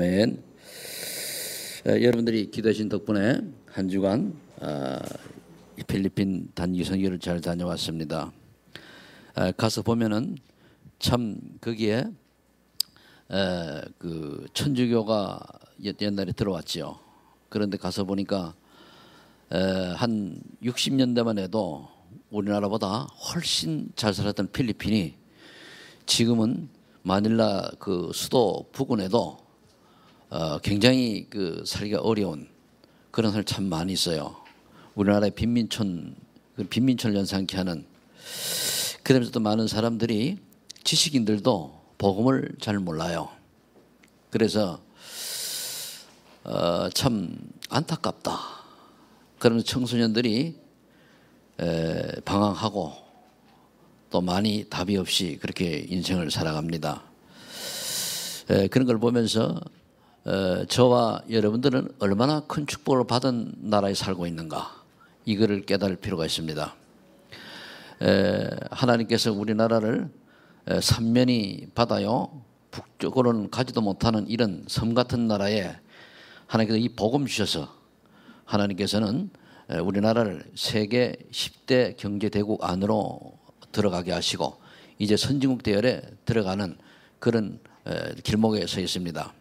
아멘. 여러분들이 기도하신 덕분에 한 주간 필리핀 단기 선교를 잘 다녀왔습니다. 가서 보면은 참 거기에 그 천주교가 옛날에 들어왔죠. 그런데 가서 보니까 한 60년대만 해도 우리나라보다 훨씬 잘 살았던 필리핀이 지금은 마닐라 그 수도 부근에도 굉장히 그 살기가 어려운 그런 사람이 참 많이 있어요. 우리나라의 빈민촌 연상케 하는. 그러면서도 많은 사람들이 지식인들도 복음을 잘 몰라요. 그래서 참 안타깝다. 그러면서 청소년들이 방황하고 또 많이 답이 없이 그렇게 인생을 살아갑니다. 그런 걸 보면서 저와 여러분들은 얼마나 큰 축복을 받은 나라에 살고 있는가, 이거를 깨달을 필요가 있습니다. 하나님께서 우리나라를 삼면이 바다요, 북쪽으로는 가지도 못하는 이런 섬 같은 나라에 하나님께서 이 복음 주셔서 하나님께서는 우리나라를 세계 10대 경제대국 안으로 들어가게 하시고 이제 선진국 대열에 들어가는 그런 길목에 서 있습니다.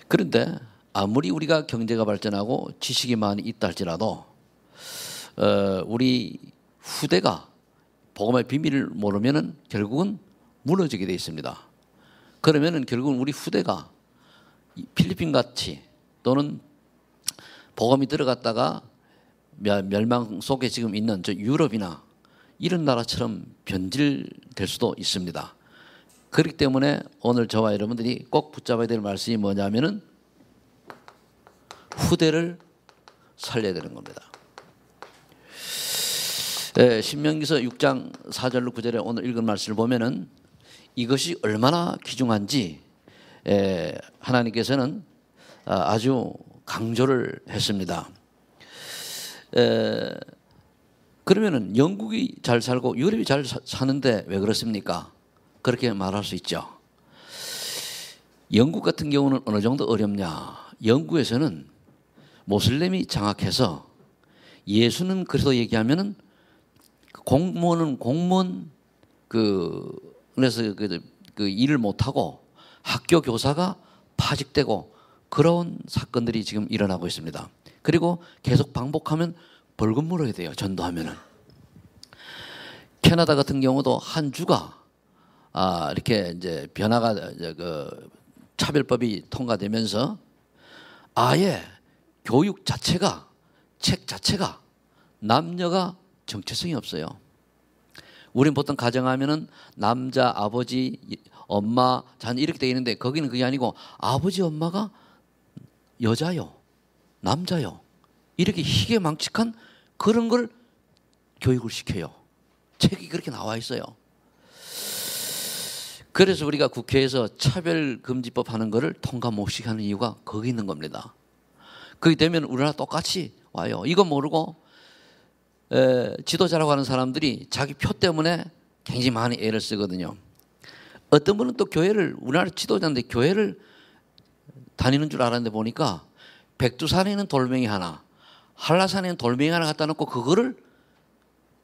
그런데 아무리 우리가 경제가 발전하고 지식이 많이 있다 할지라도 우리 후대가 복음의 비밀을 모르면은 결국은 무너지게 되어 있습니다. 그러면은 결국은 우리 후대가 필리핀 같이 또는 복음이 들어갔다가 멸망 속에 지금 있는 저 유럽이나 이런 나라처럼 변질될 수도 있습니다. 그렇기 때문에 오늘 저와 여러분들이 꼭 붙잡아야 될 말씀이 뭐냐면은 후대를 살려야 되는 겁니다. 신명기서 6장 4절로 9절에 오늘 읽은 말씀을 보면은 이것이 얼마나 귀중한지 하나님께서는 아주 강조를 했습니다. 그러면은 영국이 잘 살고 유럽이 잘 사는데 왜 그렇습니까? 그렇게 말할 수 있죠. 영국 같은 경우는 어느 정도 어렵냐? 영국에서는 모슬렘이 장악해서 예수는 그래서 얘기하면은 공무원은 공무원 그래서 그 일을 못하고 학교 교사가 파직되고 그런 사건들이 지금 일어나고 있습니다. 그리고 계속 반복하면 벌금 물어야 돼요. 전도하면은. 캐나다 같은 경우도 한 주가 이렇게 이제 변화가 그 차별법이 통과되면서 아예 교육 자체가 책 자체가 남녀가 정체성이 없어요. 우린 보통 가정하면은 남자, 아버지, 엄마, 자녀 이렇게 되어 있는데 거기는 그게 아니고 아버지, 엄마가 여자요, 남자요, 이렇게 희귀망측한 그런 걸 교육을 시켜요. 책이 그렇게 나와 있어요. 그래서 우리가 국회에서 차별금지법 하는 거를 통과 못 시키게 하는 이유가 거기 있는 겁니다. 그렇게 되면 우리나라 똑같이 와요. 이거 모르고 지도자라고 하는 사람들이 자기 표 때문에 굉장히 많이 애를 쓰거든요. 어떤 분은 또 교회를, 우리나라 지도자인데 교회를 다니는 줄 알았는데 보니까 백두산에는 돌멩이 하나, 한라산에는 돌멩이 하나 갖다 놓고 그거를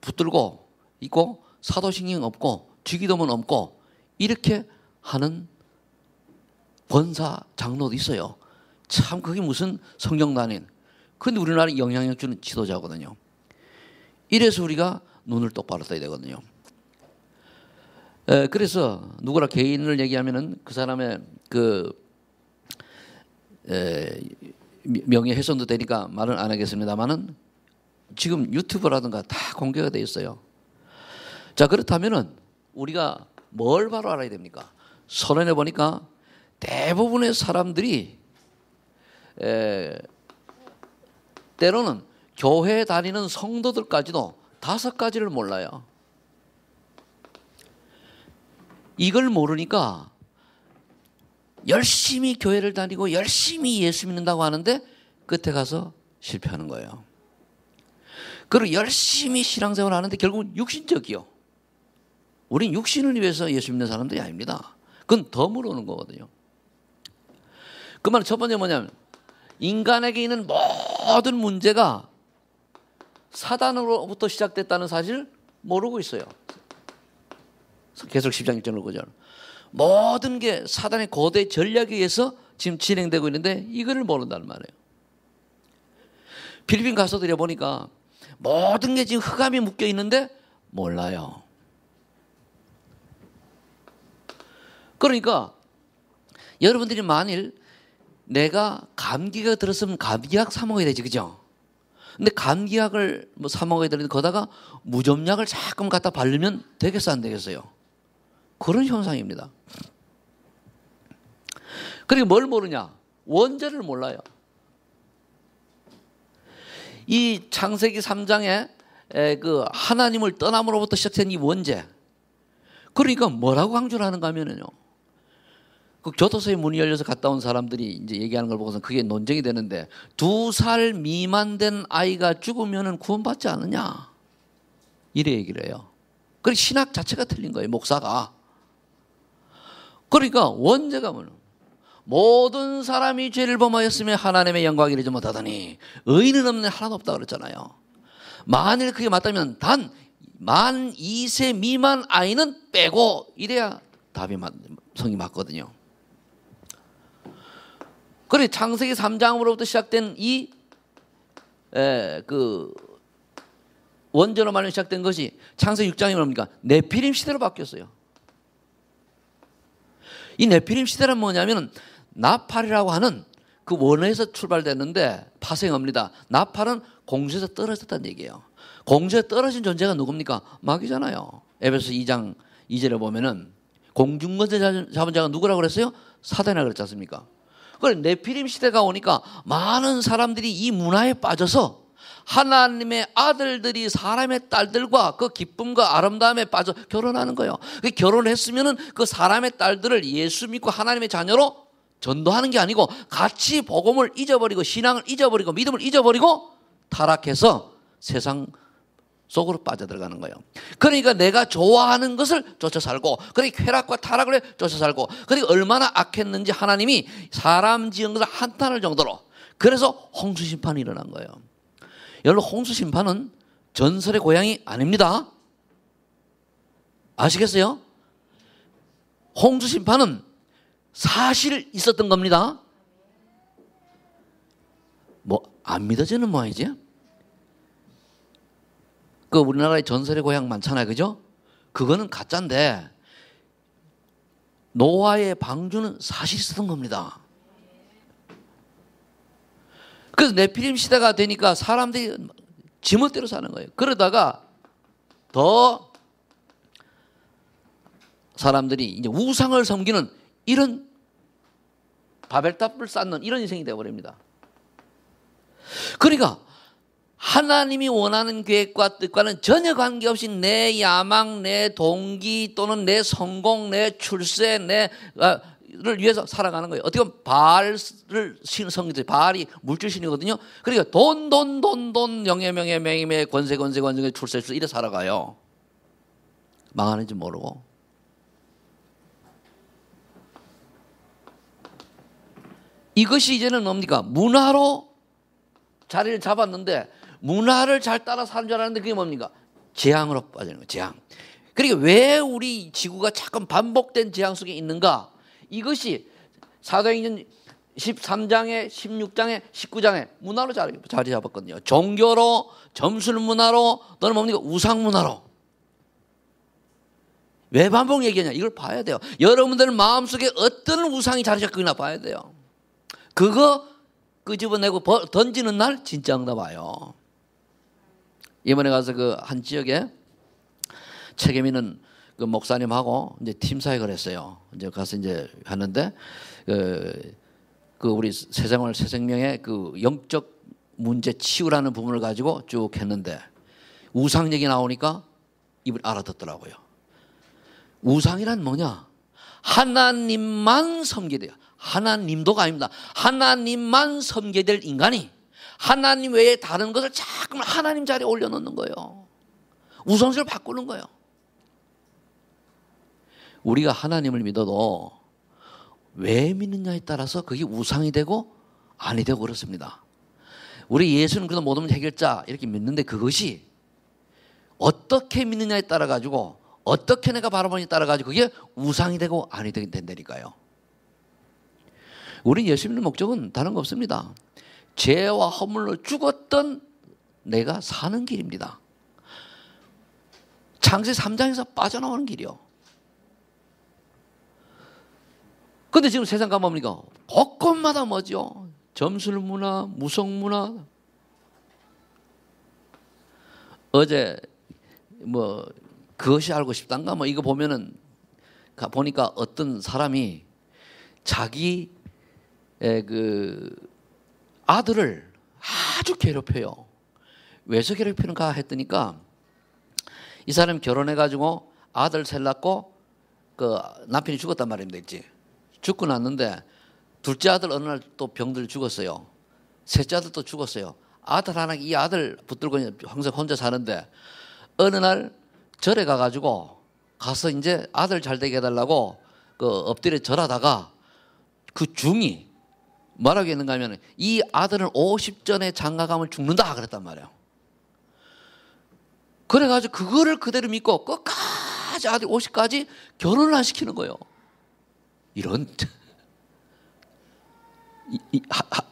붙들고 있고 사도신경 없고 주기도문 없고 이렇게 하는 권사 장로도 있어요. 참 그게 무슨 성경단인. 그런데 우리나라 영향력 주는 지도자거든요. 이래서 우리가 눈을 똑바로 떠야 되거든요. 그래서 누구나 개인을 얘기하면은 그 사람의 그 명예훼손도 되니까 말은 안 하겠습니다만은 지금 유튜브라든가 다 공개가 되어 있어요. 자, 그렇다면은 우리가 뭘 바로 알아야 됩니까? 서론에 보니까 대부분의 사람들이 때로는 교회 다니는 성도들까지도 5가지를 몰라요. 이걸 모르니까 열심히 교회를 다니고 열심히 예수 믿는다고 하는데 끝에 가서 실패하는 거예요. 그리고 열심히 신앙생활을 하는데 결국은 육신적이요. 우린 육신을 위해서 예수 믿는 사람들이 아닙니다. 그건 더 모르는 거거든요. 그 말은 첫 번째 뭐냐면 인간에게 있는 모든 문제가 사단으로부터 시작됐다는 사실을 모르고 있어요. 계속 10장 1절로 보죠. 모든 게 사단의 거대 전략에 의해서 지금 진행되고 있는데 이거를 모른다는 말이에요. 필리핀 가서들여 보니까 모든 게 지금 흑암이 묶여 있는데 몰라요. 그러니까 여러분들이 만일 내가 감기가 들었으면 감기약 사 먹어야 되지, 그죠? 근데 감기약을 뭐 사 먹어야 되는데 거다가 무좀약을 자꾸 갖다 바르면 되겠어, 안 되겠어요? 그런 현상입니다. 그리고 뭘 모르냐? 원죄를 몰라요. 이 창세기 3장에 그 하나님을 떠남으로부터 시작된 이 원죄. 그러니까 뭐라고 강조를 하는가 하면요. 그 교도소에 문이 열려서 갔다 온 사람들이 이제 얘기하는 걸 보고서 그게 논쟁이 되는데 2살 미만 된 아이가 죽으면 구원받지 않느냐. 이래 얘기를 해요. 그리고 신학 자체가 틀린 거예요, 목사가. 그러니까 원죄가 뭐냐. 모든 사람이 죄를 범하였으며 하나님의 영광을 이루지 못하더니 의인은 없는 하나도 없다 그랬잖아요. 만일 그게 맞다면 단 만 2세 미만 아이는 빼고 이래야 답이 성이 맞거든요. 그래 창세기 3장으로부터 시작된 그 원죄로 말하면 시작된 것이 창세기 6장이 뭡니까? 네피림 시대로 바뀌었어요. 이 네피림 시대란 뭐냐면 나팔이라고 하는 그 원어에서 출발됐는데 파생어입니다. 나팔은 공중에서 떨어졌다는 얘기예요. 공중에 떨어진 존재가 누굽니까? 마귀잖아요. 에베소 2장 2절에 보면은 공중권세 잡은 자가 누구라고 그랬어요? 사단이라고 그랬지 않습니까? 그래 네피림 시대가 오니까 많은 사람들이 이 문화에 빠져서 하나님의 아들들이 사람의 딸들과 그 기쁨과 아름다움에 빠져 결혼하는 거예요. 결혼했으면은 그 사람의 딸들을 예수 믿고 하나님의 자녀로 전도하는 게 아니고 같이 복음을 잊어버리고 신앙을 잊어버리고 믿음을 잊어버리고 타락해서 세상 속으로 빠져들어가는 거예요. 그러니까 내가 좋아하는 것을 쫓아 살고 그러니까 쾌락과 타락을 쫓아 살고 그러니까 얼마나 악했는지 하나님이 사람 지은 것을 한탄할 정도로 그래서 홍수심판이 일어난 거예요. 여러분 홍수심판은 전설의 고향이 아닙니다. 아시겠어요? 홍수심판은 사실 있었던 겁니다. 뭐 안 믿어지는 모양이지? 그 우리나라에 전설의 고향 많잖아요, 그죠? 그거는 가짜인데 노아의 방주는 사실 있었던 겁니다. 그래서 네피림 시대가 되니까 사람들이 지멋대로 사는 거예요. 그러다가 더 사람들이 이제 우상을 섬기는 이런 바벨탑을 쌓는 이런 인생이 되어버립니다. 그러니까 하나님이 원하는 계획과 뜻과는 전혀 관계없이 내 야망, 내 동기 또는 내 성공, 내 출세, 를 위해서 살아가는 거예요. 어떻게 보면 바알을 섬기죠. 바알이 물질신이거든요. 그러니까 돈, 명예, 권세, 출세 이래 살아가요. 망하는지 모르고. 이것이 이제는 뭡니까? 문화로 자리를 잡았는데 문화를 잘 따라 사는 줄 알았는데 그게 뭡니까? 재앙으로 빠지는 거예요. 재앙. 그러니까 왜 우리 지구가 자꾸 반복된 재앙 속에 있는가? 이것이 사도행전 13장에 16장에 19장에 문화로 자리 잡았거든요. 종교로, 점술 문화로 또는 뭡니까? 우상 문화로. 왜 반복 얘기하냐? 이걸 봐야 돼요. 여러분들 마음속에 어떤 우상이 자리 잡고 있나 봐야 돼요. 그거 끄집어내고 던지는 날 진짜 응답 와요. 이번에 가서 그 한 지역에 책임 있는 그 목사님하고 이제 팀 사역을 했어요. 이제 가서 이제 하는데 그 우리 새생활 새생명의 그 영적 문제 치유라는 부분을 가지고 쭉 했는데 우상 얘기 나오니까 이분이 알아듣더라고요. 우상이란 뭐냐? 하나님만 섬기게 돼요. 하나님도가 아닙니다. 하나님만 섬기게 될 인간이 하나님 외에 다른 것을 자꾸 하나님 자리에 올려놓는 거예요. 우선순위를 바꾸는 거예요. 우리가 하나님을 믿어도 왜 믿느냐에 따라서 그게 우상이 되고 아니 되고 그렇습니다. 우리 예수는 그래도 모든 문제 해결자 이렇게 믿는데 그것이 어떻게 믿느냐에 따라 가지고 어떻게 내가 바라보느냐에 따라 가지고 그게 우상이 되고 아니 되게 된다니까요. 우리 예수 믿는 목적은 다른 거 없습니다. 죄와 허물로 죽었던 내가 사는 길입니다. 창세기 3장에서 빠져나오는 길이요. 근데 지금 세상 가보니까 곳곳마다 뭐죠? 점술문화, 무속문화. 어제 뭐 그것이 알고 싶단가 뭐 이거 보면은 보니까 어떤 사람이 자기 그 아들을 아주 괴롭혀요. 왜서 괴롭히는가 했더니까 이 사람이 결혼해가지고 아들 셋 낳고 그 남편이 죽었단 말입니다. 있지. 죽고 났는데 둘째 아들 어느 날 또 병들 죽었어요. 셋째 아들 또 죽었어요. 아들 하나 이 아들 붙들고 항상 혼자 사는데 어느 날 절에 가서 이제 아들 잘 되게 해달라고 그 엎드려 절하다가 그 중이 뭐라고 했는가 하면 이 아들은 50전에 장가가면 죽는다 그랬단 말이에요. 그래가지고 그거를 그대로 믿고 끝까지 아들 50까지 결혼을 안 시키는 거예요. 이런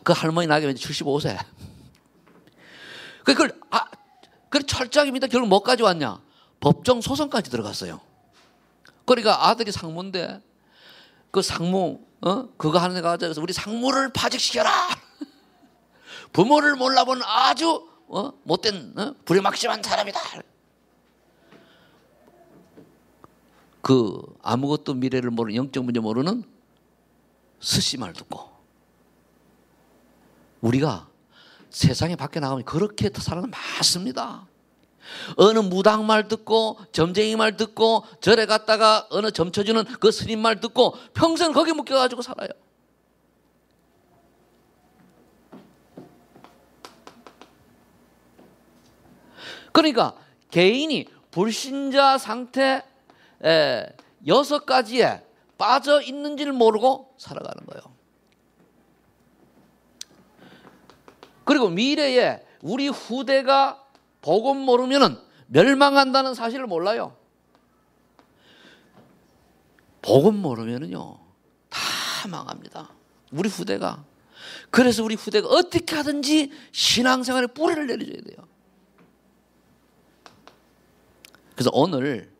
그 할머니 나이가 75세. 그걸 철저하게 믿다 결국 뭐까지 왔냐? 법정 소송까지 들어갔어요. 그러니까 아들이 상무인데 그 상무 그거 하는 데 가서 우리 상무를 파직시켜라. 부모를 몰라본 아주 못된 불의막심한 사람이다. 그 아무것도 미래를 모르는 영적 문제 모르는 스시 말 듣고 우리가 세상에 밖에 나가면 그렇게 사람은 많습니다. 어느 무당 말 듣고 점쟁이 말 듣고 절에 갔다가 어느 점 쳐주는 그 스님 말 듣고 평생 거기 묶여가지고 살아요. 그러니까 개인이 불신자 상태 6가지에 빠져 있는지를 모르고 살아가는 거예요. 그리고 미래에 우리 후대가 복음 모르면은 멸망한다는 사실을 몰라요. 복음 모르면은요 다 망합니다. 우리 후대가. 그래서 우리 후대가 어떻게 하든지 신앙생활에 뿌리를 내려줘야 돼요. 그래서 오늘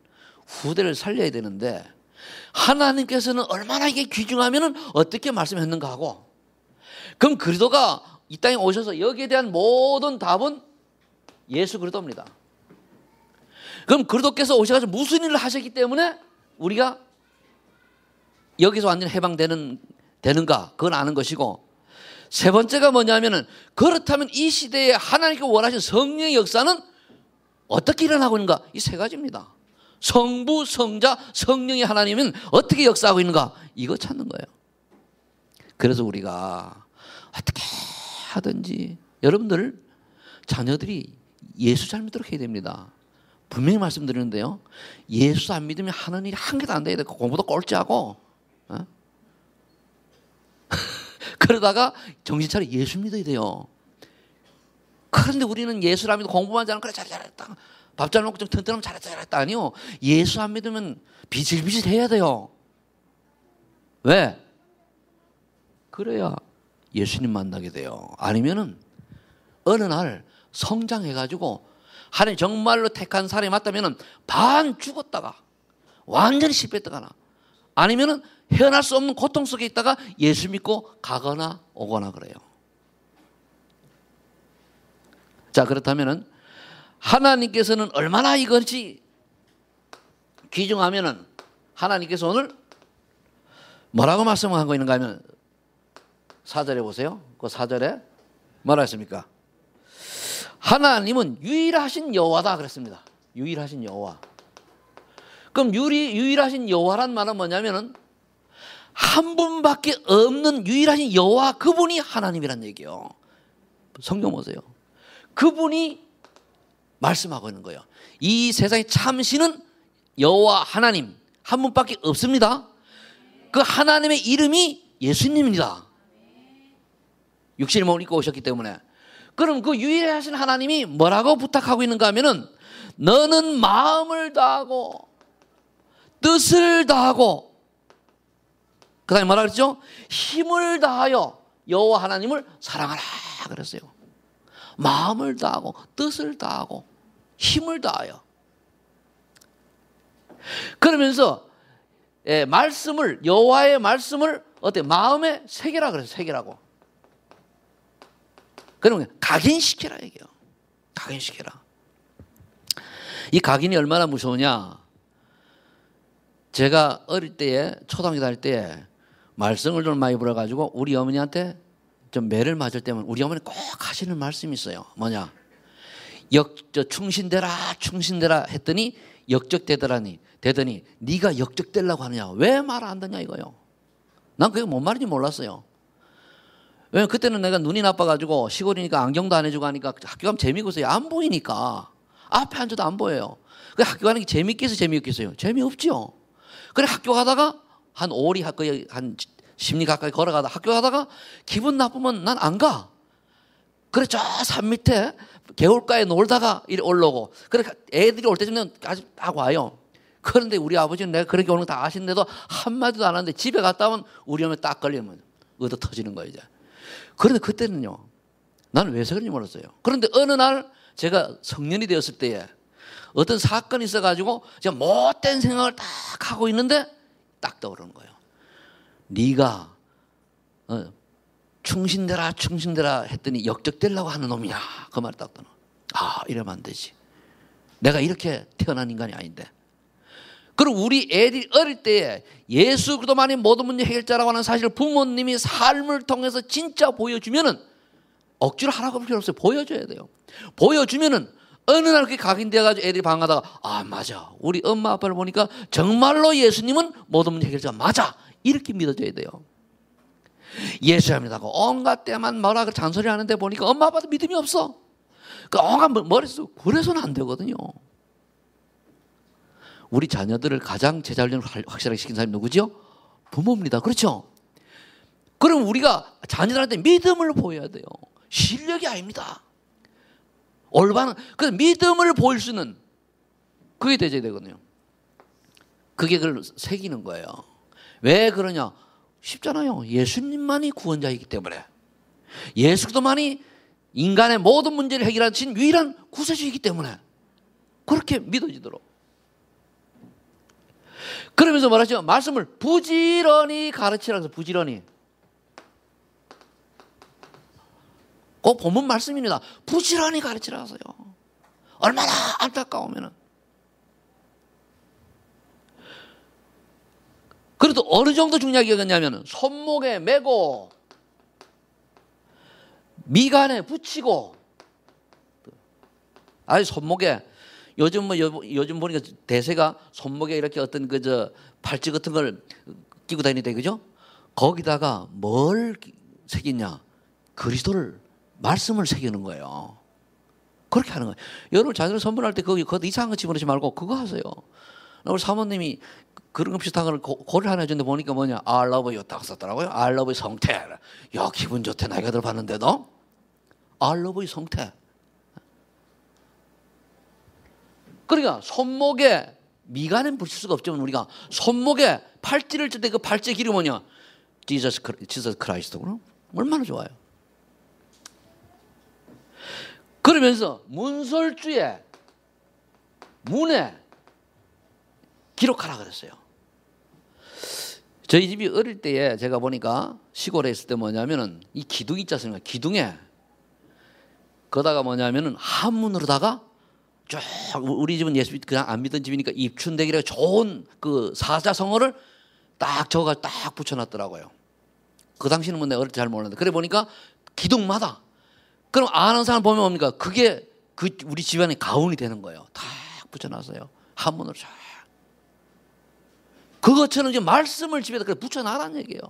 후대를 살려야 되는데 하나님께서는 얼마나 이게 귀중하면은 어떻게 말씀했는가 하고 그럼 그리스도가 이 땅에 오셔서 여기에 대한 모든 답은 예수 그리스도입니다. 그럼 그리스도께서 오셔가지고 무슨 일을 하셨기 때문에 우리가 여기서 완전히 해방되는가 그건 아는 것이고 세 번째가 뭐냐면은 그렇다면 이 시대에 하나님께 원하신 성령의 역사는 어떻게 일어나고 있는가? 이 세 가지입니다. 성부, 성자, 성령의 하나님은 어떻게 역사하고 있는가? 이거 찾는 거예요. 그래서 우리가 어떻게 하든지 여러분들 자녀들이 예수 잘 믿도록 해야 됩니다. 분명히 말씀드리는데요. 예수 안 믿으면 하는 일이 한 개도 안 돼야 되고 공부도 꼴찌하고 그러다가 정신 차려 예수 믿어야 돼요. 그런데 우리는 예수를 안 믿고 공부만 잘하면 그래 잘했다. 밥 잘 먹고 좀 튼튼하면 잘했다. 아니요. 예수 안 믿으면 비실비실 해야 돼요. 왜? 그래야 예수님 만나게 돼요. 아니면은 어느 날 성장해가지고 하나님 정말로 택한 사람이 맞다면은 반 죽었다가 완전히 실패했다거나 아니면은 헤어날 수 없는 고통 속에 있다가 예수 믿고 가거나 오거나 그래요. 자, 그렇다면은 하나님께서는 얼마나 이것이 귀중하면은 하나님께서 오늘 뭐라고 말씀하고 있는가 하면 4절에 보세요. 그 4절에 뭐라 했습니까? 하나님은 유일하신 여호와다 그랬습니다. 유일하신 여호와. 그럼 유일하신 여호와란 말은 뭐냐면은 한 분밖에 없는 유일하신 여호와 그분이 하나님이란 얘기예요. 성경 보세요. 그분이 말씀하고 있는 거예요. 이 세상의 참신은 여호와 하나님 한 분밖에 없습니다. 그 하나님의 이름이 예수님입니다. 육신의 몸을 입고 오셨기 때문에. 그럼 그 유일하신 하나님이 뭐라고 부탁하고 있는가 하면은 너는 마음을 다하고 뜻을 다하고 그 다음에 뭐라 그랬죠? 힘을 다하여 여호와 하나님을 사랑하라 그랬어요. 마음을 다하고 뜻을 다하고 힘을 다하여. 그러면서 말씀을 여호와의 말씀을 어때? 마음에 새기라 그래서 새기라고. 그러면 각인시켜라 얘기해요. 각인시켜라. 이 각인이 얼마나 무서우냐. 제가 어릴 때에 초등학교 다닐 때에 말썽을 좀 많이 불어가지고 우리 어머니한테 좀 매를 맞을 때면 우리 어머니 꼭 하시는 말씀이 있어요. 뭐냐? 충신되라 충신되라 했더니 역적되더니 네가 역적되려고 하느냐? 왜 말 안 듣냐 이거요. 난 그게 뭔 말인지 몰랐어요. 왜냐면 그때는 내가 눈이 나빠가지고 시골이니까 안경도 안 해주고 하니까 학교 가면 재미가 없어요. 안 보이니까. 앞에 앉아도 안 보여요. 그 학교 가는 게 재밌겠어요? 재미없겠어요? 재미없죠. 그래 학교 가다가 한 5리 거의 한 10리 가까이 걸어가다 학교 가다가 기분 나쁘면 난 안 가. 그래 저 산 밑에 개울가에 놀다가 이리 올라오고 그래 애들이 올 때쯤 아직 딱 와요. 그런데 우리 아버지는 내가 그렇게 오는 거 다 아시는데도 한마디도 안 하는데 집에 갔다 오면 우리 어머니 딱 걸리면 얻어 터지는 거예요 이제. 그런데 그때는요 나는 왜 그런지 몰랐어요. 그런데 어느 날 제가 성년이 되었을 때에 어떤 사건이 있어가지고 제가 못된 생각을 딱 하고 있는데 딱 떠오르는 거예요. 네가 충신되라 충신되라 했더니 역적되려고 하는 놈이야. 그 말이 딱 떠나. 아 이러면 안 되지. 내가 이렇게 태어난 인간이 아닌데. 그리고 우리 애들이 어릴 때에 예수 그리스도만이 모든 문제 해결자라고 하는 사실을 부모님이 삶을 통해서 진짜 보여주면은 억지로 하라고 할 필요 없어요. 보여줘야 돼요. 보여주면은 어느 날 그게 각인되어가지고 애들이 방황하다가 아 맞아 우리 엄마 아빠를 보니까 정말로 예수님은 모든 문제 해결자 맞아 이렇게 믿어줘야 돼요. 예수님이라고 온갖 때만 뭐라 그 잔소리 하는데 보니까 엄마 아빠도 믿음이 없어. 그 온갖 머릿속 그래서는 안 되거든요. 우리 자녀들을 가장 제자 훈련을 확실하게 시킨 사람이 누구죠? 부모입니다. 그렇죠? 그럼 우리가 자녀들한테 믿음을 보여야 돼요. 실력이 아닙니다. 올바른 그 믿음을 보일 수 있는 그게 되어야 되거든요. 그게 그걸 새기는 거예요. 왜 그러냐? 쉽잖아요. 예수님만이 구원자이기 때문에. 예수 그리스도만이 인간의 모든 문제를 해결하신 유일한 구세주이기 때문에 그렇게 믿어지도록. 그러면서 말하죠. 말씀을 부지런히 가르치라고 해서 부지런히. 꼭 본문 말씀입니다. 부지런히 가르치라고 하세요. 얼마나 안타까우면은. 그래도 어느 정도 중요하게 여겼냐면 손목에 메고 미간에 붙이고 아니 손목에 요즘 보니까 대세가 손목에 이렇게 어떤 팔찌 같은 걸 끼고 다니는데 그죠? 거기다가 뭘 새기냐? 그리스도를 말씀을 새기는 거예요. 그렇게 하는 거예요. 여러분 자녀를 선물할 때 거기 이상한 거 집어넣지 말고 그거 하세요. 우리 사모님이 그런 거 비슷한 걸 고를 하나 해줬는데 보니까 뭐냐? I love you 딱 썼더라고요. I love you 성태. 야 기분 좋대 나이가 들어봤는데도 I love you 성태. 그러니까 손목에 미간에 붙일 수가 없지만 우리가 손목에 팔찌를 찔 때 그 팔찌의 길이 뭐냐? 지저스 크라이스트구나. 얼마나 좋아요. 그러면서 문설주에 문에 기록하라 그랬어요. 저희 집이 어릴 때에 제가 보니까 시골에 있을 때 뭐냐면은 이 기둥 있지 않습니까? 기둥에 거다가 뭐냐면은 한문으로다가 쭉 우리 집은 예수 그냥 안 믿던 집이니까 입춘대기라 좋은 그 사자성어를 딱 적어가 딱 붙여놨더라고요. 그 당시는 뭐 내가 어릴 때 잘 몰랐는데 그래 보니까 기둥마다 그럼 아는 사람 보면 뭡니까? 그게 그 우리 집안의 가운이 되는 거예요. 딱 붙여놨어요. 한문으로 쫙. 그것처럼 이제 말씀을 집에다 붙여놔라는 얘기예요.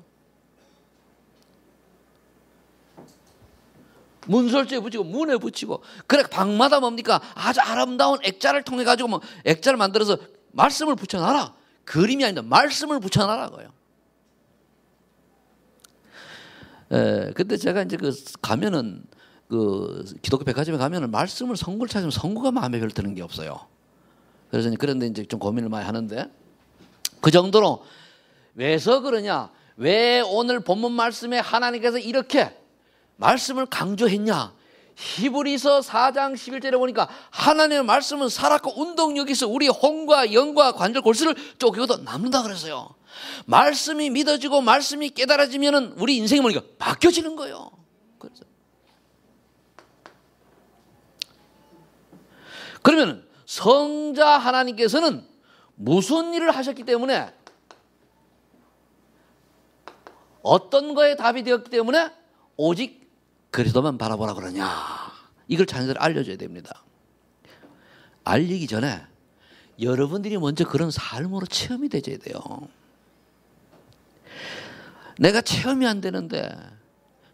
문설주에 붙이고 문에 붙이고 그래 방마다 뭡니까? 아주 아름다운 액자를 통해 가지고 뭐 액자를 만들어서 말씀을 붙여놔라. 그림이 아니다. 말씀을 붙여놔라고요. 근데 제가 이제 가면은 기독교 백화점에 가면은 말씀을 선구를 찾으면 선구가 마음에 별로 드는 게 없어요. 그래서 그런데 이제 좀 고민을 많이 하는데 그 정도로 왜서 그러냐? 왜 오늘 본문 말씀에 하나님께서 이렇게 말씀을 강조했냐? 히브리서 4장 11절에 보니까 하나님의 말씀은 살았고 운동력이 있어 우리 혼과 영과 관절 골수를 쪼개고도 남는다 그랬어요. 말씀이 믿어지고 말씀이 깨달아지면은 우리 인생이 뭐니까 바뀌어지는 거예요. 그래서 그러면 성자 하나님께서는 무슨 일을 하셨기 때문에 어떤 거에 답이 되었기 때문에 오직 그리스도만 바라보라 그러냐. 이걸 자녀들을 알려줘야 됩니다. 알리기 전에 여러분들이 먼저 그런 삶으로 체험이 되어야 돼요. 내가 체험이 안 되는데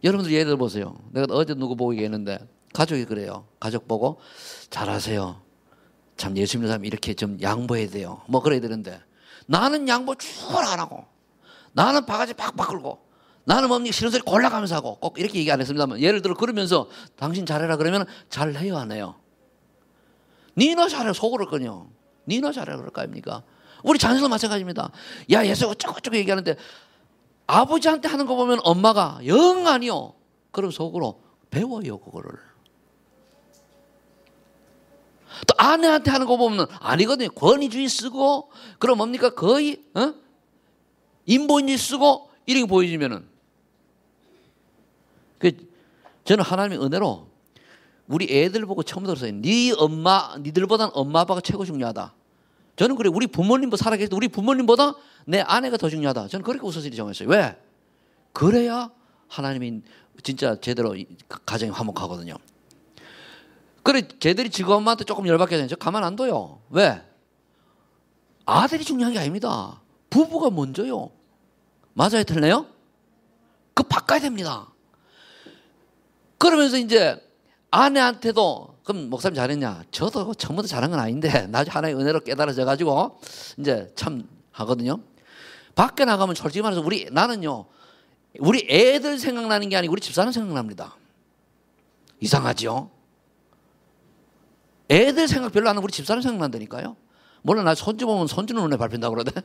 여러분들 예를 들어 보세요. 내가 어제 누구 보고 얘기했는데 가족이 그래요. 가족 보고 잘하세요. 참 예수 믿는 사람이 이렇게 좀 양보해야 돼요. 뭐 그래야 되는데 나는 양보 쭉 안 하고 나는 바가지 팍팍 끌고 나는 뭡니까 싫은 소리 골라가면서 하고 꼭 이렇게 얘기 안 했습니다만 예를 들어 그러면서 당신 잘해라 그러면 잘해요 안 해요? 니나 잘해 속으로 거냐? 니나 잘해라 그럴 거 아닙니까? 우리 자녀도 마찬가지입니다. 야 예수 어쩌고저쩌고 얘기하는데 아버지한테 하는 거 보면 엄마가 영 아니요. 그럼 속으로 배워요 그거를. 또 아내한테 하는 거 보면 아니거든요. 권위주의 쓰고 그럼 뭡니까 거의 인본주의 쓰고 이렇게 보여지면은 저는 하나님의 은혜로 우리 애들 보고 처음 들었어요. 니들보다는 엄마 아빠가 최고 중요하다. 저는 그래 우리 부모님보다 살아계실 때 우리 부모님보다 내 아내가 더 중요하다. 저는 그렇게 우선순위 정했어요. 왜? 그래야 하나님이 진짜 제대로 가정이 화목하거든요. 그래 쟤들이 지금 엄마한테 조금 열받게 되면 저 가만 안 둬요. 왜? 아들이 중요한 게 아닙니다. 부부가 먼저요. 맞아요 틀려요? 그 바꿔야 됩니다. 그러면서 이제 아내한테도 그럼 목사님 잘했냐? 저도 처음부터 잘한 건 아닌데 나중에 하나의 은혜로 깨달아져 가지고 이제 참 하거든요. 밖에 나가면 솔직히 말해서 나는요 우리 애들 생각나는 게 아니고 우리 집사람 생각납니다. 이상하죠? 애들 생각 별로 안 하고 우리 집사람 생각난다니까요. 물론 나 손주 보면 손주는 눈에 밟힌다고 그러대.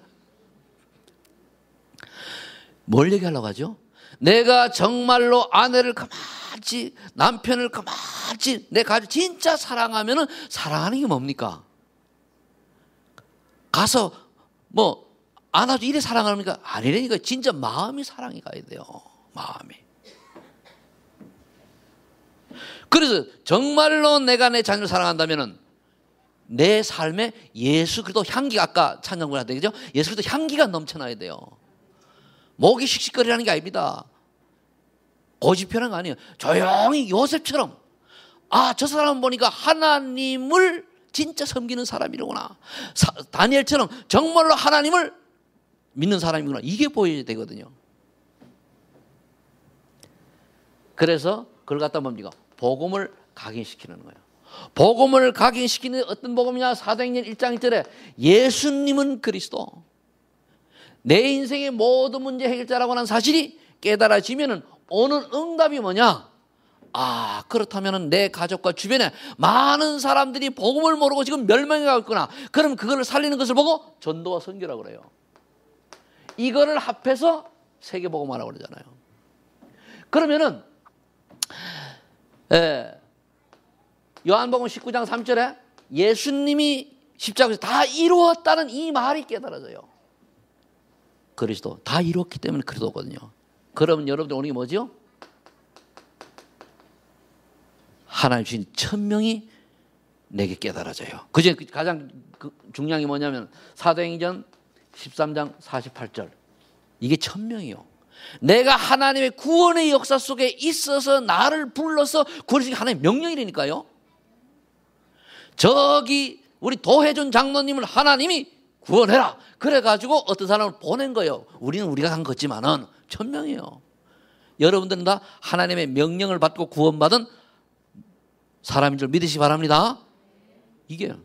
뭘 얘기하려고 하죠? 내가 정말로 아내를 가만히 남편을 가만히 내 가족 진짜 사랑하면은 사랑하는 게 뭡니까? 가서 뭐 안아줘 이래 사랑합니까? 아니라니까 진짜 마음이 사랑이 가야 돼요. 마음이. 그래서 정말로 내가 내 자녀를 사랑한다면은 내 삶에 예수 그리스도 향기가 아까 찬양을 하다 그죠? 예수 그리스도 향기가 넘쳐나야 돼요. 목이 씩씩거리라는 게 아닙니다. 고집표현한 거 아니에요. 조용히 요셉처럼 저 사람 보니까 하나님을 진짜 섬기는 사람이로구나. 다니엘처럼 정말로 하나님을 믿는 사람이구나. 이게 보여야 되거든요. 그래서 그걸 갖다 뭡니까? 복음을 각인시키는 거예요. 복음을 각인시키는 어떤 복음이냐? 사도행전 1장 1절에 예수님은 그리스도. 내 인생의 모든 문제 해결자라고 하는 사실이 깨달아지면은 오는 응답이 뭐냐? 그렇다면 내 가족과 주변에 많은 사람들이 복음을 모르고 지금 멸망해가고 있구나. 그럼 그거를 살리는 것을 보고 전도와 선교라고 그래요. 이거를 합해서 세계복음화라고 그러잖아요. 그러면은 요한복음 19장 3절에 예수님이 십자가에서 다 이루었다는 이 말이 깨달아져요. 그리스도 다 이뤘기 때문에 그리스도거든요. 그러면 여러분들 오는 게 뭐죠? 하나님 주신 천명이 내게 깨달아져요. 그중에 가장 중요한 게 뭐냐면 사도행전 13장 48절 이게 천명이요. 내가 하나님의 구원의 역사 속에 있어서 나를 불러서 구원해주신 하나님의 명령이라니까요. 저기 우리 도혜준 장로님을 하나님이 구원해라. 그래가지고 어떤 사람을 보낸 거예요. 우리는 우리가 간 거지만은 천명이에요. 여러분들은 다 하나님의 명령을 받고 구원받은 사람인 줄 믿으시기 바랍니다. 이게요.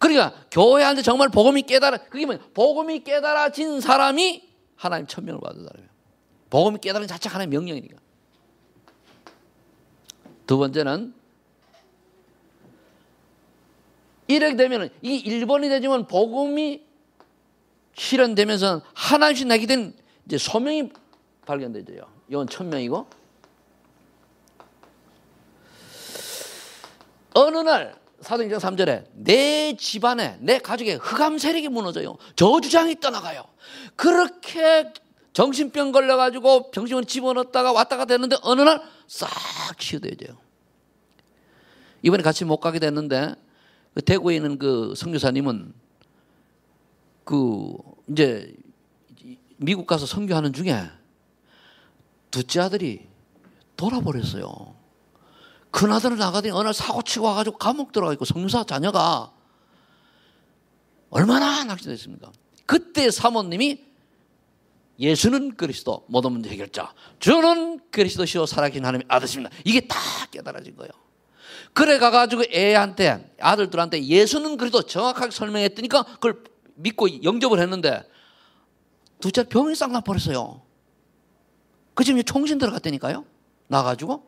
그러니까 교회한테 정말 복음이 그게 뭐냐? 복음이 깨달아진 사람이 하나님 천명을 받은 사람이에요. 복음이 깨달은 자체가 하나의 명령이니까. 두 번째는 이렇게 되면 이게 1번이 되지만 복음이 실현되면서 하나씩 나게 된 이제 소명이 발견되죠. 이건 천명이고, 어느 날 사도행전 3절에 내 집안에 내 가족의 흑암 세력이 무너져요. 저주장이 떠나가요. 그렇게 정신병 걸려가지고 병실에 집어넣었다가 왔다가 됐는데 어느 날 싹 치유되죠. 이번에 같이 못 가게 됐는데 그 대구에 있는 그 선교사님은 그 이제 미국 가서 선교하는 중에 둘째 아들이 돌아버렸어요. 큰 아들은 나가더니 어느 날 사고 치고 와가지고 감옥 들어가 있고, 선교사 자녀가 얼마나 낙심됐습니까? 그때 사모님이 예수는 그리스도 모든 문제 해결자, 주는 그리스도시요 살아계신 하나님의 아들이십니다. 이게 다 깨달아진 거예요. 그래 가가지고 애한테, 아들들한테 예수는 그리스도 정확하게 설명했더니까 그걸 믿고 영접을 했는데 둘째 병이 싹 나버렸어요. 그 지금 총신 들어갔다니까요. 나가지고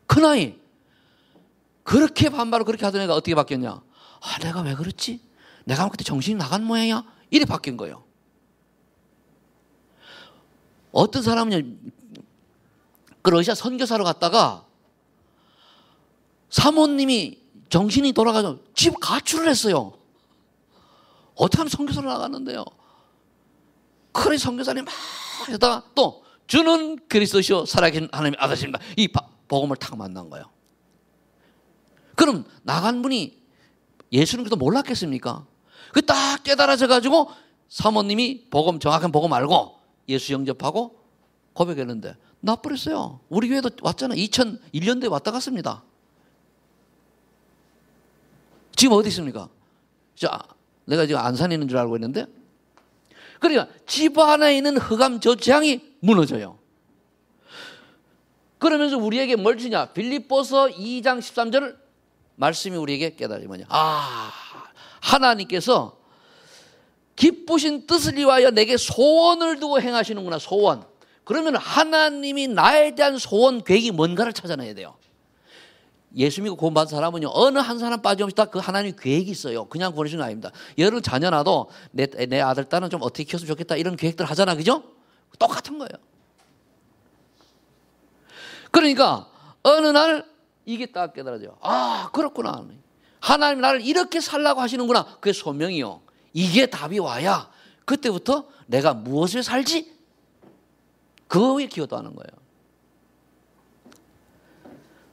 큰아이 그렇게 반발을 그렇게 하던 애가 어떻게 바뀌었냐. 아, 내가 왜 그렇지? 내가 그때 정신이 나간 모양이야? 이래 바뀐 거예요. 어떤 사람은 그 러시아 선교사로 갔다가 사모님이 정신이 돌아가서 집 가출을 했어요. 어떻게 하면 선교사로 나갔는데요. 그래 선교사님 막 하다가 또 주는 그리스도시요 살아계신 하나님의 아들이십니다. 이 복음을 탁 만난 거예요. 그럼 나간 분이 예수는 그도 몰랐겠습니까? 그 딱 깨달아져 가지고 사모님이 복음, 정확한 복음 알고 예수 영접하고 고백했는데 나버렸어요. 우리 교회도 왔잖아요. 2001년도에 왔다 갔습니다. 지금 어디 있습니까? 내가 지금 안산에 있는 줄 알고 있는데, 그러니까 집 안에 있는 흑암 저장이 무너져요. 그러면서 우리에게 뭘 주냐? 빌립보서 2장 13절 말씀이 우리에게 깨달음이 뭐냐? 하나님께서 기쁘신 뜻을 위하여 내게 소원을 두고 행하시는구나. 소원. 그러면 하나님이 나에 대한 소원 계획이 뭔가를 찾아내야 돼요. 예수 믿고 구원받은 사람은요, 어느 한 사람 빠짐없이 다 그 하나님의 계획이 있어요. 그냥 보내주는 거 아닙니다. 여러분 자녀 나도 내 아들 딸은 좀 어떻게 키웠으면 좋겠다 이런 계획들 하잖아, 그죠? 똑같은 거예요. 그러니까 어느 날 이게 딱 깨달아져요. 아, 그렇구나. 하나님 나를 이렇게 살라고 하시는구나. 그게 소명이요. 이게 답이 와야 그때부터 내가 무엇을 살지? 그거에 기여도하는 거예요.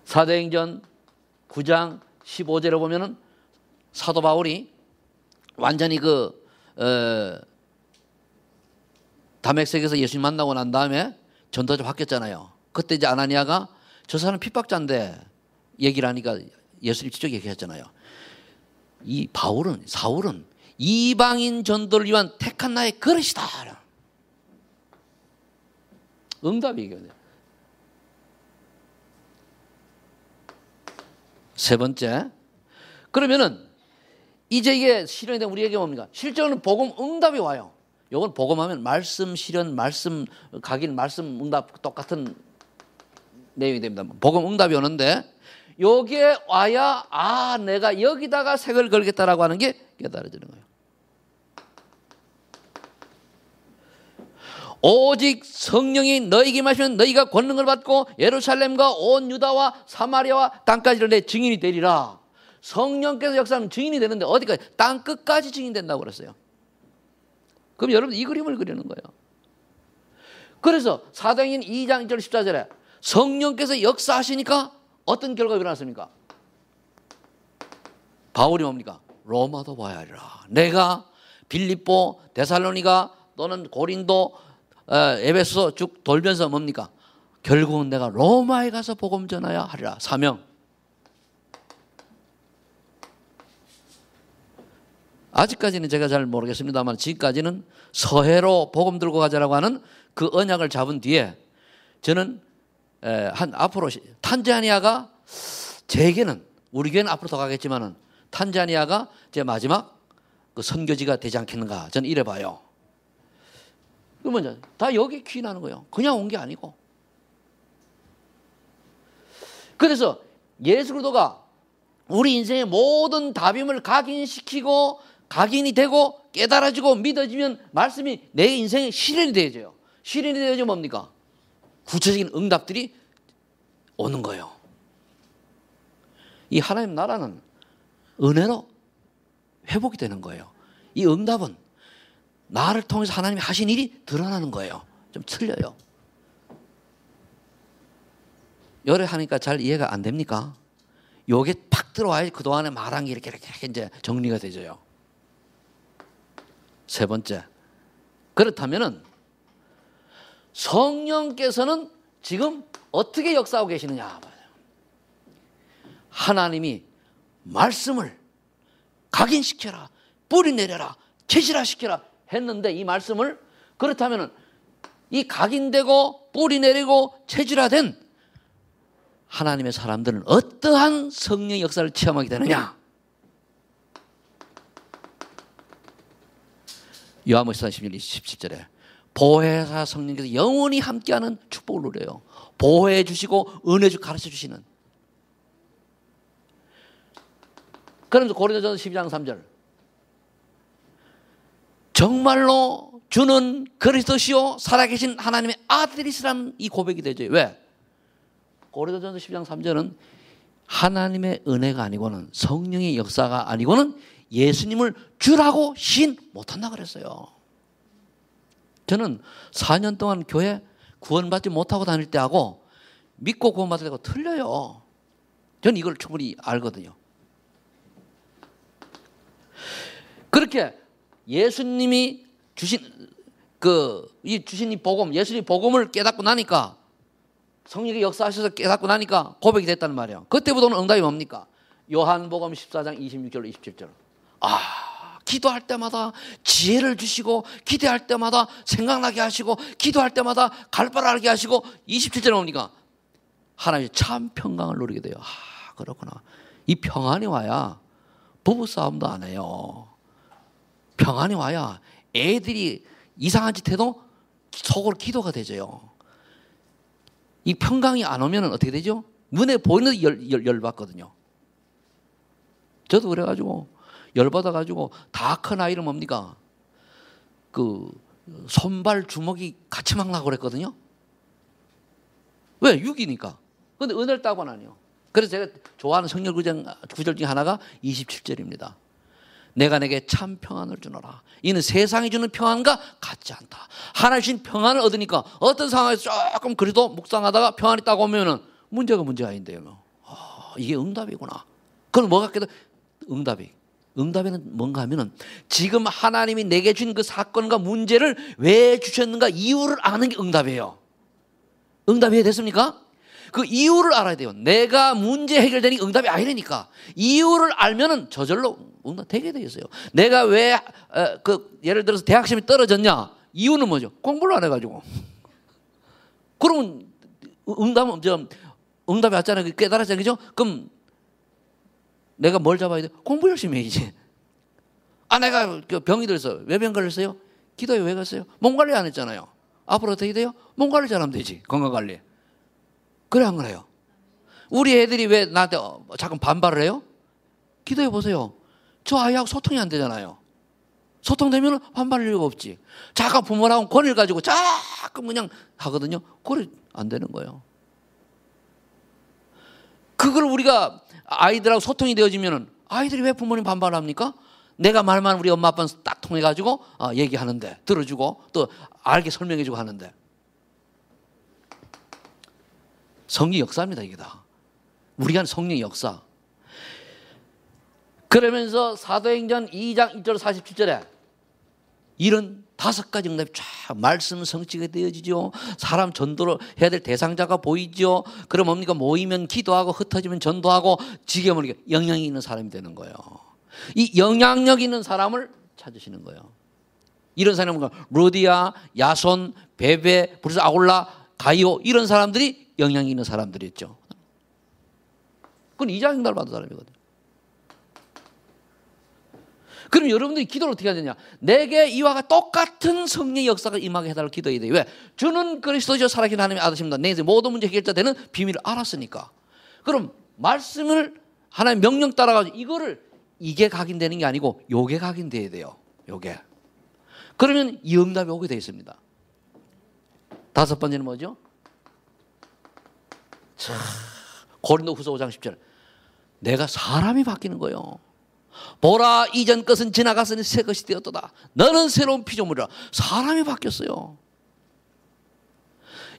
사도행전 9장 15절에 보면은 사도 바울이 완전히 다메섹에서 예수님 만나고 난 다음에 전도자 바뀌었잖아요. 그때 이제 아나니아가 저 사람 핍박자인데 얘기를 하니까 예수님 직접 얘기했잖아요. 사울은 이방인 전도를 위한 택한 나의 그릇이다. 응답이 이거예요. 세 번째, 그러면은 이제 이게 실현이 되면 우리에게 뭡니까? 실제로는 복음 응답이 와요. 이건 복음하면 말씀 실현, 말씀 각인, 말씀 응답 똑같은 내용이 됩니다. 복음 응답이 오는데 여기에 와야 내가 여기다가 색을 걸겠다라고 하는 게 깨달아지는 거예요. 오직 성령이 너희에게 임하시면 너희가 권능을 받고 예루살렘과 온 유다와 사마리아와 땅까지 내 증인이 되리라. 성령께서 역사하면 증인이 되는데 어디까지? 땅 끝까지 증인된다고 그랬어요. 그럼 여러분 이 그림을 그리는 거예요. 그래서 사도행전 2장 1절 14절에 성령께서 역사하시니까 어떤 결과가 일어났습니까? 바울이 뭡니까? 로마도 봐야 하리라. 내가 빌립보, 데살로니가 또는 고린도, 에베소 쭉 돌면서 뭡니까? 결국은 내가 로마에 가서 복음 전하야 하리라. 사명. 아직까지는 제가 잘 모르겠습니다만 지금까지는 서해로 복음 들고 가자라고 하는 그 언약을 잡은 뒤에 저는 앞으로 탄자니아가 제게는 우리 교회는 앞으로 더 가겠지만은 탄자니아가 제 마지막 그 선교지가 되지 않겠는가 저는 이래 봐요. 그러면 다 여기 귀인하는 거예요. 그냥 온 게 아니고. 그래서 예수 그리스도가 우리 인생의 모든 답임을 각인시키고 각인이 되고 깨달아지고 믿어지면 말씀이 내 인생의 실현이 되어져요. 실현이 되어지면 뭡니까? 구체적인 응답들이 오는 거예요. 이 하나님 나라는 은혜로 회복이 되는 거예요. 이 응답은 나를 통해서 하나님이 하신 일이 드러나는 거예요. 좀 틀려요. 열애 하니까 잘 이해가 안 됩니까? 요게 팍 들어와야 그동안에 말한 게 이렇게 이제 정리가 되죠. 세 번째. 그렇다면은 성령께서는 지금 어떻게 역사하고 계시느냐. 하나님이 말씀을 각인시켜라, 뿌리내려라, 계시라시켜라 했는데 이 말씀을 그렇다면은 이 각인되고 뿌리내리고 체질화된 하나님의 사람들은 어떠한 성령의 역사를 체험하게 되느냐? 요한복음 16장 17절에 보혜사 성령께서 영원히 함께하는 축복을 누려요. 보호해 주시고 은혜 주고 가르쳐 주시는. 그러면서 고린도전서 12장 3절 정말로 주는 그리스도시요 살아계신 하나님의 아들이시라는 이 고백이 되죠. 왜? 고린도전서 12장 3절은 하나님의 은혜가 아니고는 성령의 역사가 아니고는 예수님을 주라고 시인 못한다 그랬어요. 저는 4년 동안 교회 구원받지 못하고 다닐 때하고 믿고 구원받을 때하고 틀려요. 저는 이걸 충분히 알거든요. 그렇게 예수님이 주신 이 복음, 예수님 복음을 깨닫고 나니까 성령의 역사하셔서 깨닫고 나니까 고백이 됐다는 말이에요. 그때부터는 응답이 뭡니까? 요한복음 14장 26절로 27절. 기도할 때마다 지혜를 주시고 기도할 때마다 생각나게 하시고 기도할 때마다 갈바라게 하시고 27절에 뭡니까? 하나님의 참 평강을 누리게 돼요. 그렇구나. 이 평안이 와야 부부싸움도 안 해요. 평안이 와야 애들이 이상한 짓 해도 속으로 기도가 되죠. 이 평강이 안 오면 어떻게 되죠? 눈에 보이는 열받거든요. 저도 그래가지고 열받아가지고 다 큰 아이를 뭡니까? 손발 주먹이 같이 막 나고 그랬거든요. 왜? 육이니까. 근데 은혜를 따고는 아니요. 그래서 제가 좋아하는 성경 구절 중에 하나가 27절입니다. 내가 내게 참 평안을 주노라. 이는 세상이 주는 평안과 같지 않다. 하나님 주신 평안을 얻으니까 어떤 상황에서 조금 그래도 묵상하다가 평안이 딱 오면은 문제가 아닌데요. 이게 응답이구나. 그럼 뭐 같게도 응답에는 뭔가 하면은 지금 하나님이 내게 준 그 사건과 문제를 왜 주셨는가 이유를 아는 게 응답이에요. 응답이 이해됐습니까? 그 이유를 알아야 돼요. 내가 문제 해결되니 응답이 아니라니까. 이유를 알면은 저절로 응답 되게 되겠어요. 내가 왜 예를 들어서 대학 시험이 떨어졌냐? 이유는 뭐죠? 공부를 안 해가지고. 그러면 응답이 왔잖아요. 깨달았잖아요. 그죠? 그럼 내가 뭘 잡아야 돼? 공부 열심히 해야지. 내가 병이 들어서 왜 병 걸렸어요? 기도에 왜 갔어요? 몸 관리 안 했잖아요. 앞으로 어떻게 돼요? 몸 관리 잘하면 되지. 건강 관리. 그래 안 그래요? 우리 애들이 왜 나한테 자꾸 반발을 해요? 기도해 보세요. 저 아이하고 소통이 안 되잖아요. 소통되면 반발할 이유가 없지. 자꾸 부모라고 권위를 가지고 자꾸 그냥 하거든요. 그래 안 되는 거예요. 그걸 우리가 아이들하고 소통이 되어지면 아이들이 왜 부모님 반발합니까? 내가 말만 우리 엄마 아빠는 딱 통해가지고 얘기하는데 들어주고 또 알게 설명해주고 하는데 성령 역사입니다. 이게 다 우리가 하는 성령 역사. 그러면서 사도행전 2장 1절 47절에 이런 5가지 응답이 쫙 말씀 성취가 되어지죠. 사람 전도를 해야 될 대상자가 보이죠. 그럼 뭡니까? 모이면 기도하고 흩어지면 전도하고 지게모니까 영향이 있는 사람이 되는 거예요. 이 영향력 있는 사람을 찾으시는 거예요. 이런 사람은 뭔가 루디아, 야손, 베베, 브루스 아굴라, 가이오 이런 사람들이 영향이 있는 사람들이었죠. 그건 이장 응답을 받은 사람이거든요. 그럼 여러분들이 기도를 어떻게 해야 되냐? 내게 이와 똑같은 성령의 역사가 임하게 해달라고 기도해야 돼요. 왜? 주는 그리스도죠, 살아계신 하나님의 아들입니다. 내 인생 모든 문제 해결자되는 비밀을 알았으니까. 그럼 말씀을 하나님 명령 따라가지고 이거를 이게 각인되는 게 아니고 요게 각인돼야 돼요. 요게. 그러면 이 응답이 오게 되어 있습니다. 다섯 번째는 뭐죠? 고린도후서 5장 10절. 내가 사람이 바뀌는 거예요. 보라, 이전 것은 지나갔으니 새 것이 되었도다. 너는 새로운 피조물이라. 사람이 바뀌었어요.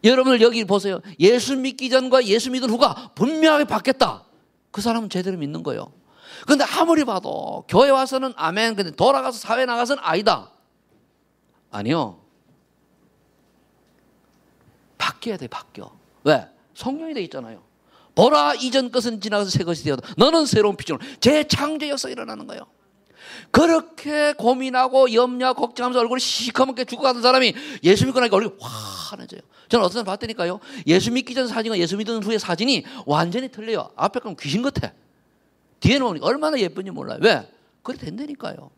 여러분들 여기 보세요. 예수 믿기 전과 예수 믿은 후가 분명하게 바뀌었다. 그 사람은 제대로 믿는 거예요. 그런데 아무리 봐도 교회 와서는 아멘, 근데 돌아가서 사회 나가서는 아니다. 아니요. 바뀌어야 돼, 바뀌어. 왜? 성령이 돼 있잖아요. 보라, 이전 것은 지나가서 새 것이 되었다. 너는 새로운 피조물. 재창조 역사가 일어나는 거예요. 그렇게 고민하고 염려하고 걱정하면서 얼굴이 시커멓게 죽어가던 사람이 예수 믿고 나니까 얼굴이 환해져요. 저는 어떤 사람 봤다니까요. 예수 믿기 전 사진과 예수 믿은 후의 사진이 완전히 틀려요. 앞에 거는 귀신 같아. 뒤에는 보니까 얼마나 예쁜지 몰라요. 왜? 그래 된다니까요.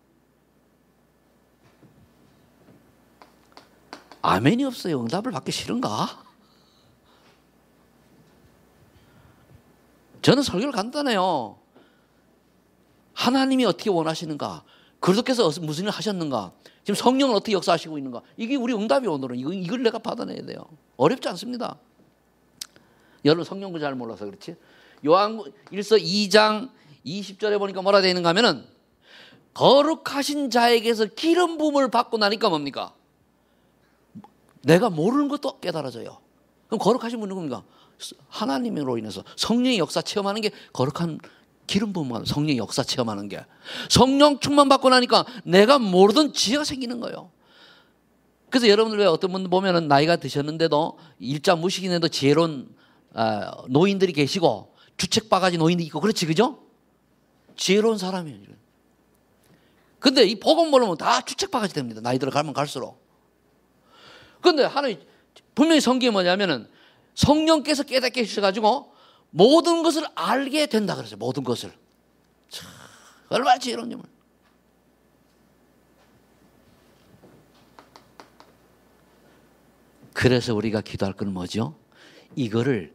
아멘이 없어요. 응답을 받기 싫은가? 저는 설교를 간단해요. 하나님이 어떻게 원하시는가? 그리스도께서 무슨 일을 하셨는가? 지금 성령은 어떻게 역사하시고 있는가? 이게 우리 응답이 오늘은. 이걸 내가 받아내야 돼요. 어렵지 않습니다. 여러분 성령도 잘 몰라서 그렇지. 요한일서 2장 20절에 보니까 뭐라 되어 있는가 하면은 거룩하신 자에게서 기름 부음을 받고 나니까 뭡니까? 내가 모르는 것도 깨달아져요. 그럼 거룩하신 분은 누굽니까? 하나님으로 인해서 성령의 역사 체험하는 게 거룩한 기름 부음만 성령의 역사 체험하는 게 성령 충만 받고 나니까 내가 모르던 지혜가 생기는 거예요. 그래서 여러분들 왜 어떤 분 보면은 나이가 드셨는데도 일자 무식인데도 지혜로운 노인들이 계시고 주책 바가지 노인들이 있고 그렇지, 그죠? 지혜로운 사람이에요. 근데 이 복음 모르면 다 주책 바가지 됩니다. 나이 들어가면 갈수록. 근데 하나님 분명히 성경에 뭐냐면은 성령께서 깨닫게 해주셔가지고 모든 것을 알게 된다 그랬어요. 모든 것을. 참, 얼마나 지혜로운 점을. 그래서 우리가 기도할 건 뭐죠? 이거를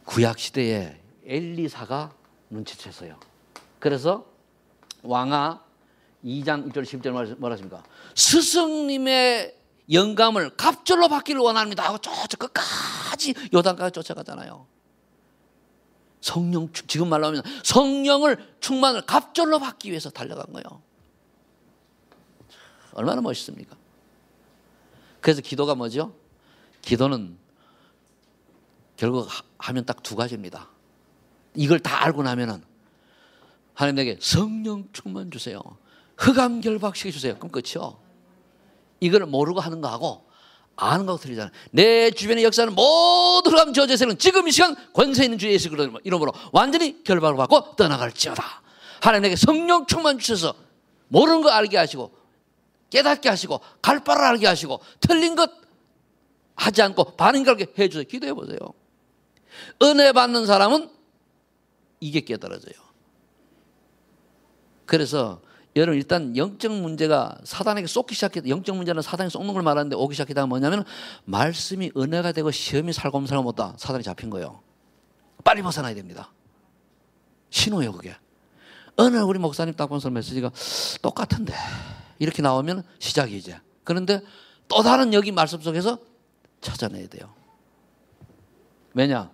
구약시대에 엘리사가 눈치챘어요. 그래서 왕하 2장 1절 10절 뭐라 하십니까? 스승님의 영감을 갑절로 받기를 원합니다 하고 저쪽 끝까지 요단까지 쫓아가잖아요. 성령, 지금 말로 하면 성령을 충만을 갑절로 받기 위해서 달려간 거예요. 얼마나 멋있습니까? 그래서 기도가 뭐죠? 기도는 결국 하면 딱 두 가지입니다. 이걸 다 알고 나면은 하나님 내게 성령 충만 주세요. 흑암 결박시켜 주세요. 그럼 끝이요. 이걸 모르고 하는 거하고 아는 거하고 틀리잖아요. 내 주변의 역사는 모두 흑암 저주의 세력은 지금 이 시간 권세 있는 주 예수 그리스도 이름으로 완전히 결박을 받고 떠나갈지어다. 하나님 내게 성령 충만 주셔서 모르는 거 알게 하시고 깨닫게 하시고 갈 바를 알게 하시고 틀린 것 하지 않고 바른 걸 알게 해주세요. 기도해 보세요. 은혜 받는 사람은 이게 깨달아져요. 그래서 여러분 일단 영적 문제가 사단에게 쏟기 시작했다. 영적 문제는 사단이 쏟는 걸 말하는데 오기 시작했다가 뭐냐면 말씀이 은혜가 되고 시험이 살검살검 못다. 사단이 잡힌 거예요. 빨리 벗어나야 됩니다. 신호예요 그게. 어느 날 우리 목사님 딱 본서 메시지가 똑같은데 이렇게 나오면 시작이 이제. 그런데 또 다른 여기 말씀 속에서 찾아내야 돼요. 왜냐?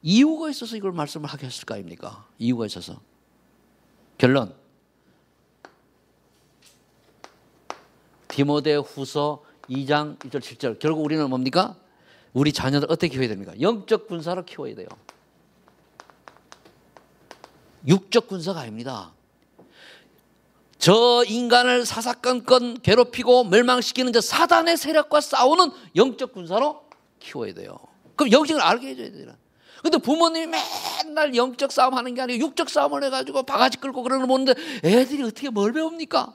이유가 있어서 이걸 말씀을 하게 했을 거 아닙니까? 이유가 있어서. 결론. 디모데후서 2장 1절 7절. 결국 우리는 뭡니까? 우리 자녀들 어떻게 키워야 됩니까? 영적 군사로 키워야 돼요. 육적 군사가 아닙니다. 저 인간을 사사건건 괴롭히고 멸망시키는 저 사단의 세력과 싸우는 영적 군사로 키워야 돼요. 그럼 영적을 알게 해줘야 돼요. 근데 부모님이 맨날 영적 싸움 하는 게 아니고 육적 싸움을 해가지고 바가지 끌고 그러는 거 보는데 애들이 어떻게 뭘 배웁니까?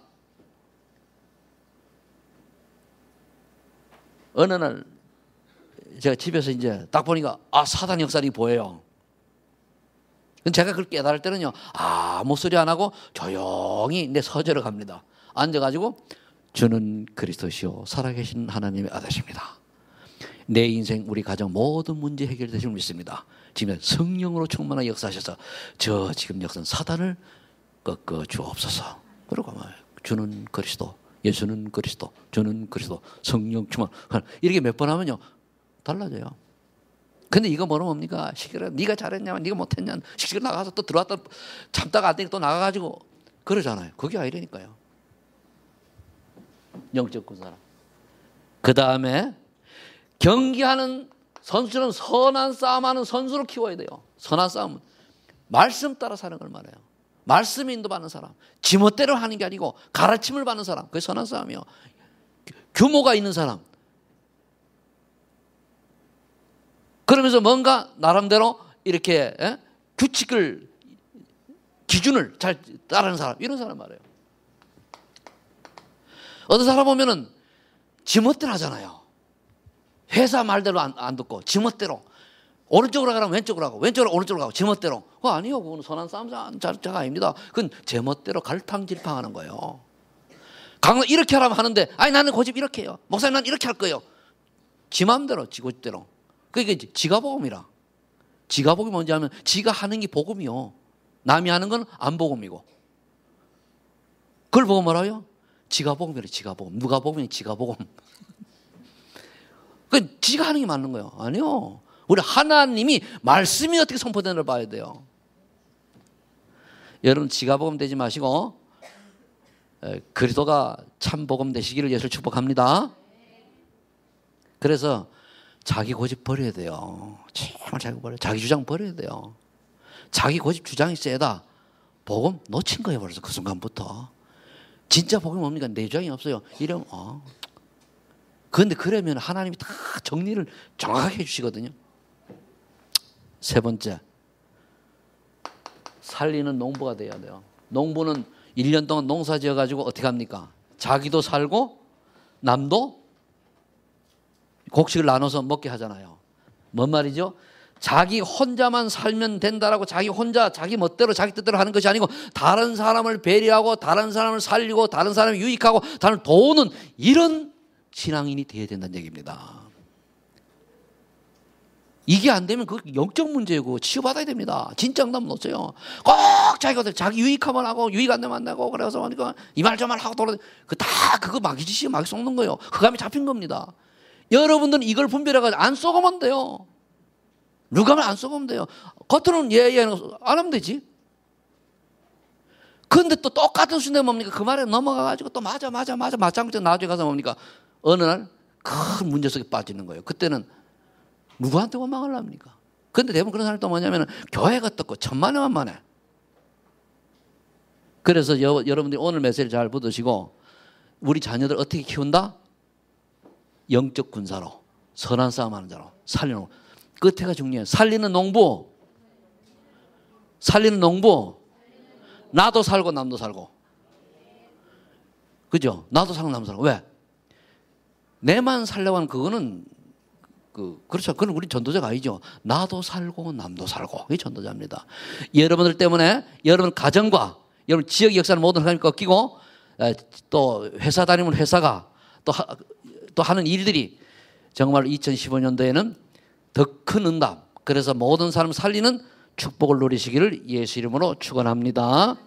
어느 날 제가 집에서 이제 딱 보니까 사단 역사이 보여요. 제가 그걸 깨달을 때는요, 아무 소리 안 하고 조용히 내 서재로 갑니다. 앉아가지고 주는 그리스도시요 살아계신 하나님의 아들이십니다. 내 인생 우리 가정 모든 문제 해결되실 믿습니다. 지금 성령으로 충만하게 역사하셔서 저 지금 역사는 사단을 꺾어 주옵소서. 그러고 주는 그리스도, 예수는 그리스도, 주는 그리스도, 성령 충만. 이렇게 몇 번 하면요 달라져요. 근데 이거 뭐는 뭡니까? 시끄러. 네가 잘했냐, 네가 못했냐. 시끄러 나가서 또 들어왔다 참다가 안 되니까 또 나가가지고 그러잖아요. 그게 아니라니까요. 영적 군사라. 그 다음에 경기하는 선수는 선한 싸움하는 선수로 키워야 돼요. 선한 싸움은 말씀 따라 사는 걸 말해요. 말씀 인도받는 사람, 지멋대로 하는 게 아니고 가르침을 받는 사람, 그게 선한 싸움이요. 규모가 있는 사람. 그러면서 뭔가 나름대로 이렇게 규칙을, 기준을 잘 따르는 사람, 이런 사람 말이에요. 어떤 사람 보면은 지멋대로 하잖아요. 회사 말대로 안 듣고 지멋대로 오른쪽으로 가라면 왼쪽으로 가고 왼쪽으로 오른쪽으로 가고 제멋대로. 그거 아니요. 그건 선한 싸움자가 아닙니다. 그건 제멋대로 갈팡질팡하는 거예요. 강로 이렇게 하라면 하는데 아니 나는 고집 이렇게 해요. 목사님 난 이렇게 할 거예요. 지 마음대로 지 고집대로. 그게 지가 복음이라. 지가 복음이 뭔지 하면 지가 하는 게 복음이요. 남이 하는 건 안 복음이고. 그걸 보고 뭐라고요? 지가 복음이래. 지가 복음. 누가 복음이 지가 복음. 그 지가 하는 게 맞는 거예요. 아니요. 우리 하나님이 말씀이 어떻게 선포되는지를 봐야 돼요. 여러분 지가 복음 되지 마시고 그리스도가 참 복음 되시기를 예수를 축복합니다. 그래서 자기 고집 버려야 돼요. 정말 자기 주장 버려야 돼요. 자기 고집 주장이 세다. 복음 놓친 거예요. 벌써 그 순간부터. 진짜 복음이 뭡니까? 내 주장이 없어요. 이러면 그런데 그러면 하나님이 다 정리를 정확하게 해주시거든요. 세 번째, 살리는 농부가 돼야 돼요. 농부는 1년 동안 농사 지어가지고 어떻게 합니까? 자기도 살고 남도 곡식을 나눠서 먹게 하잖아요. 뭔 말이죠? 자기 혼자만 살면 된다라고 자기 혼자 자기 멋대로 자기 뜻대로 하는 것이 아니고 다른 사람을 배려하고 다른 사람을 살리고 다른 사람을 유익하고 다른 도우는 이런 신앙인이 되어야 된다는 얘기입니다. 이게 안 되면 그 영적 문제고 치유받아야 됩니다. 진짜 응답은 없어요. 꼭 자기 유익하면 하고 유익 안 되면 안 되고 그래서 하니까 이 말 저 말 하고 돌아 그거 마귀짓이 마귀 속는 거예요. 흑암이 잡힌 겁니다. 여러분들은 이걸 분별해가지고 안 쏘고면 돼요. 누가 하면 안 쏘고면 돼요. 겉으로는 예 안 하면 되지. 그런데 또 똑같은 순간에 뭡니까? 그 말에 넘어가가지고 또 맞아 맞장구장 나중에 가서 뭡니까? 어느 날 큰 문제 속에 빠지는 거예요. 그때는 누구한테 원망을 합니까? 그런데 대부분 그런 사람이 또 뭐냐면 교회가 떴고 천만에. 그래서 여러분들이 오늘 메시지를 잘 붙으시고 우리 자녀들 어떻게 키운다? 영적 군사로 선한 싸움하는 자로 살리는 끝에가 중요해요. 살리는 농부 나도 살고 남도 살고 그죠? 나도 살고 남도 살고 왜? 내만 살려고 하는 그거는 그렇죠. 그건 우리 전도자가 아니죠. 나도 살고 남도 살고 그게 전도자입니다. 여러분들 때문에 여러분 가정과 여러분 지역 역사는 모든 하나님 꺾이고 또 회사 다니면 회사가 또 하는 일들이 정말 2015년도에는 더 큰 응답 그래서 모든 사람 살리는 축복을 누리시기를 예수 이름으로 축원합니다.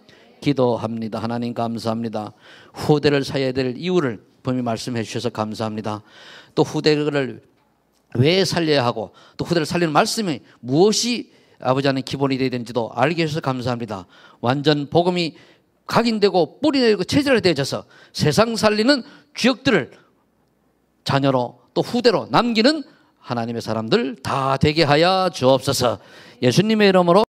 기도합니다. 하나님 감사합니다. 후대를 살려야 될 이유를 분명히 말씀해 주셔서 감사합니다. 또 후대를 왜 살려야 하고 또 후대를 살리는 말씀이 무엇이 아버지 하나님 기본이 되어야 되는지도 알게 해주셔서 감사합니다. 완전 복음이 각인되고 뿌리내리고 체질화 되어져서 세상 살리는 주역들을 자녀로 또 후대로 남기는 하나님의 사람들 다 되게 하여 주옵소서. 예수님의 이름으로